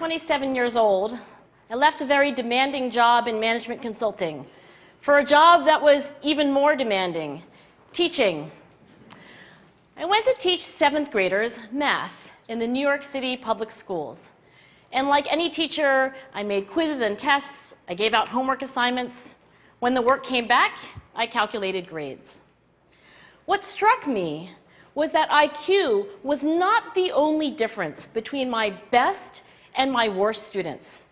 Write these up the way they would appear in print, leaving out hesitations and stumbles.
27 years old, I left a very demanding job in management consulting for a job that was even more demanding, teaching. I went to teach 7th graders math in the New York City public schools. And like any teacher, I made quizzes and tests, I gave out homework assignments. When the work came back, I calculated grades. What struck me was that IQ was not the only difference between my best and my worst students.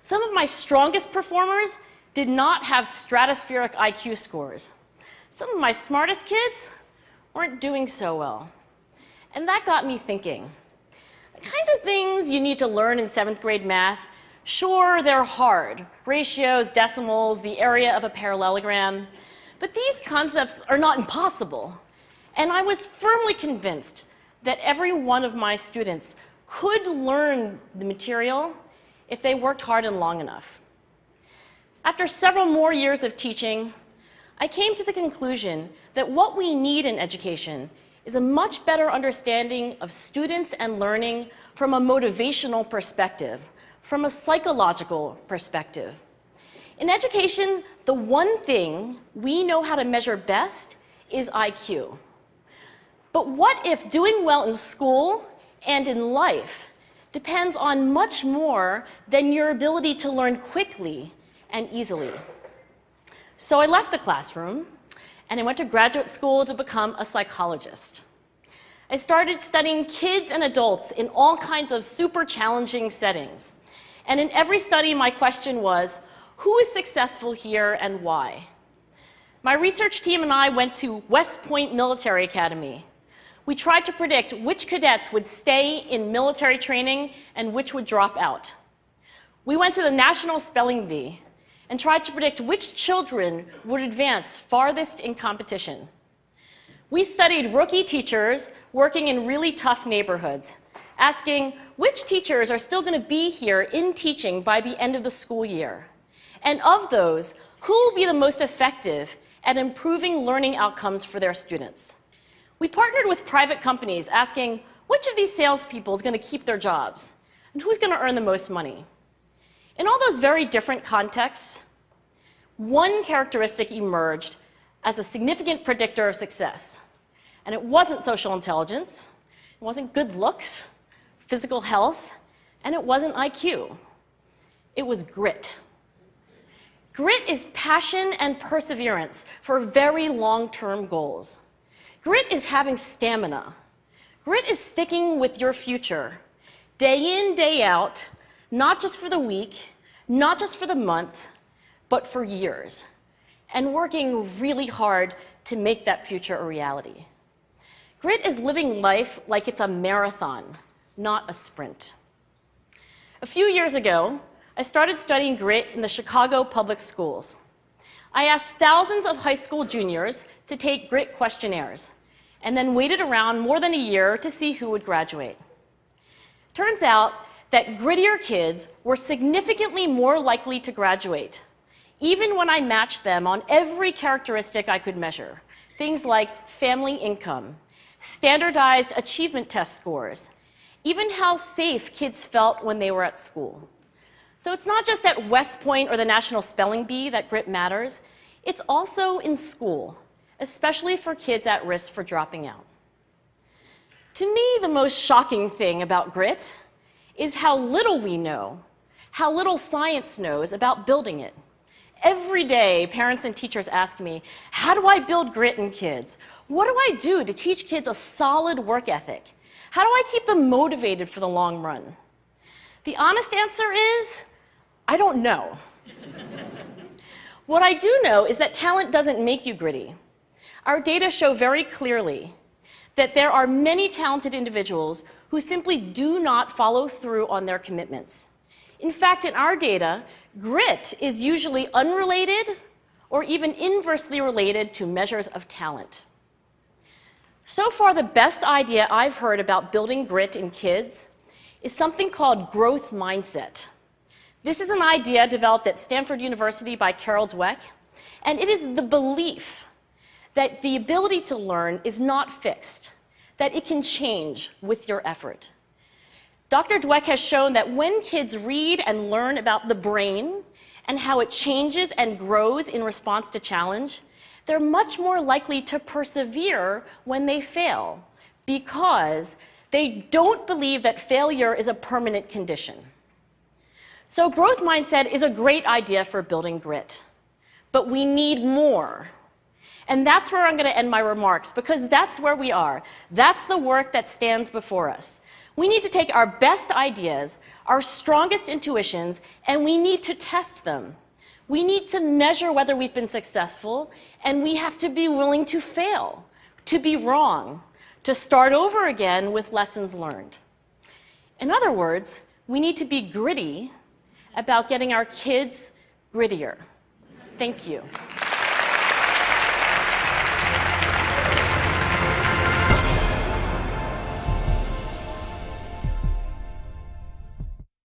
Some of my strongest performers did not have stratospheric IQ scores. Some of my smartest kids weren't doing so well. And that got me thinking. The kinds of things you need to learn in 7th grade math, sure, they're hard. Ratios, decimals, the area of a parallelogram. But these concepts are not impossible. And I was firmly convinced that every one of my students could learn the material if they worked hard and long enough. After several more years of teaching, I came to the conclusion that what we need in education is a much better understanding of students and learning from a motivational perspective, from a psychological perspective. In education, the one thing we know how to measure best is IQ. But what if doing well in school and in life depends on much more than your ability to learn quickly and easily? So I left the classroom and I went to graduate school to become a psychologist. I started studying kids and adults in all kinds of super challenging settings. And in every study, my question was, who is successful here and why? My research team and I went to West Point Military Academy. We tried to predict which cadets would stay in military training and which would drop out. We went to the National Spelling Bee and tried to predict which children would advance farthest in competition. We studied rookie teachers working in really tough neighborhoods, asking which teachers are still going to be here in teaching by the end of the school year. And of those, who will be the most effective at improving learning outcomes for their students? We partnered with private companies asking which of these salespeople is going to keep their jobs and who's going to earn the most money. In all those very different contexts, one characteristic emerged as a significant predictor of success. And it wasn't social intelligence, it wasn't good looks, physical health, and it wasn't IQ. It was grit. Grit is passion and perseverance for very long-term goals. Grit is having stamina. Grit is sticking with your future, day in, day out, not just for the week, not just for the month, but for years, and working really hard to make that future a reality. Grit is living life like it's a marathon, not a sprint. A few years ago, I started studying grit in the Chicago public schools. I asked thousands of high school juniors to take grit questionnaires, and then waited around more than a year to see who would graduate. Turns out that grittier kids were significantly more likely to graduate, even when I matched them on every characteristic I could measure, things like family income, standardized achievement test scores, even how safe kids felt when they were at school. So it's not just at West Point or the National Spelling Bee that grit matters, it's also in school, especially for kids at risk for dropping out. To me, the most shocking thing about grit is how little we know, how little science knows about building it. Every day, parents and teachers ask me, how do I build grit in kids? What do I do to teach kids a solid work ethic? How do I keep them motivated for the long run? The honest answer is, I don't know. What I do know is that talent doesn't make you gritty. Our data show very clearly that there are many talented individuals who simply do not follow through on their commitments. In fact, in our data, grit is usually unrelated or even inversely related to measures of talent. So far, the best idea I've heard about building grit in kids is something called growth mindset. This is an idea developed at Stanford University by Carol Dweck, and it is the belief that the ability to learn is not fixed, that it can change with your effort. Dr. Dweck has shown that when kids read and learn about the brain and how it changes and grows in response to challenge, they're much more likely to persevere when they fail because they don't believe that failure is a permanent condition. So growth mindset is a great idea for building grit, but we need more. And that's where I'm going to end my remarks, because that's where we are. That's the work that stands before us. We need to take our best ideas, our strongest intuitions, and we need to test them. We need to measure whether we've been successful, and we have to be willing to fail, to be wrong, to start over again with lessons learned. In other words, we need to be gritty about getting our kids grittier. Thank you.